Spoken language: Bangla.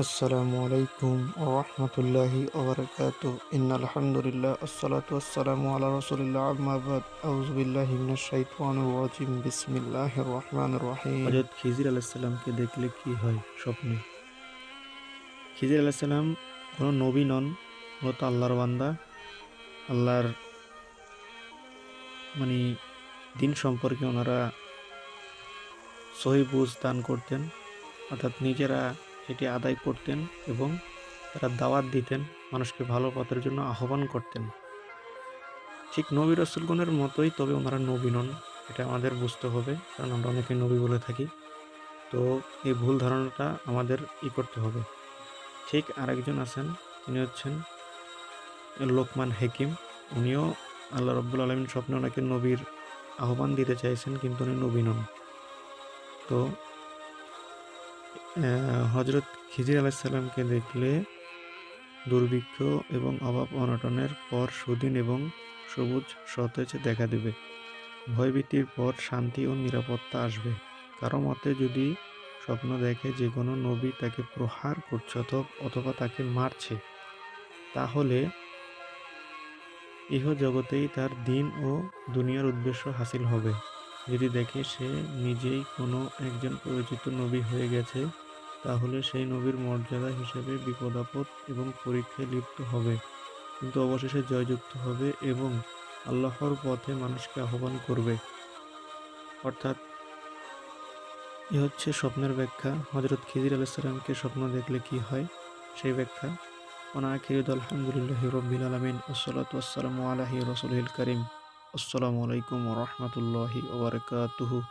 আসসালামু আলাইকুম ওয়া রাহমাতুল্লাহি ওয়া বারাকাতুহু। ইন্নাল হামদুলিল্লাহ আসসালাতু ওয়াসসালামু আলা রাসূলিল্লাহ আম্মা বাদ। আউযু বিল্লাহি মিনাশ শাইতানির রাজিম। বিসমিল্লাহির রহমানির রহিম। হযরত খিজির আলাইহিসসালামকে দেখলে কি হয় স্বপ্নে? খিজির আলাইহিসসালাম কোন নবী নন, মূলত আল্লাহর বান্দা। আল্লাহর মানি দিন সম্পর্কে ওনারা সহিহ বুঝ দান করতেন। অর্থাৎ নিজেরা সেটি আদায় করতেন এবং তারা দাওয়াত দিতেন, মানুষকে ভালো পথের জন্য আহ্বান করতেন। ঠিক নবী রাসূলগণের মতোই, তবে ওনারা নবী নন। এটা আমাদের বুঝতে হবে। কারণ আমরা অনেকে নবী বলে থাকি। তো এই ভুল ধারণাটা আমাদের করতে হবে। ঠিক আরেকজন আছেন, তিনি হচ্ছেন লোকমান হাকিম। উনিও আল্লাহ রাব্বুল আলামিন স্বপ্নে ওনাকে নবীর আহ্বান দিতে চাইছেন, কিন্তু উনি নবী নন। তো হযরত খিজির আলাইহিস সালামকে দেখলে দুর্ভিক্ষ এবং অভাব-অনটনের পর সুদিন এবং সবুজ সতেজ দেখা দেবে। ভয়ভীতির পর শান্তি ও নিরাপত্তা আসবে। কারো মতে, যদি স্বপ্ন দেখে যে কোনো নবী তাকে প্রহার করছে অথবা তাকে মারছে, তাহলে ইহজগতেই তার দিন ও দুনিয়ার উদ্দেশ্য হাসিল হবে। যদি দেখে সে নিজেই কোনো একজন পরিচিত নবী হয়ে গেছে, তাহলে সেই নবীর মর্যাদা হিসেবে বিপদ-আপদ এবং পরীক্ষায় লিপ্ত হবে, কিন্তু অবশেষে জয়যুক্ত হবে এবং আল্লাহর পথে মানুষকে আহ্বান করবে। অর্থাৎ এ হচ্ছে স্বপ্নের ব্যাখ্যা। হযরত খিজির আলাইহিস সালামকে স্বপ্ন দেখলে কি হয়, সেই ব্যাখ্যা। ওয়া আলহামদুলিল্লাহি রাব্বিল আলামিন। ওয়াসসালাতু ওয়াসসালামু আলা রাসূলিল কারীম। আসসালামু আলাইকুম ওয়া রাহমাতুল্লাহি ওয়া বারাকাতুহু।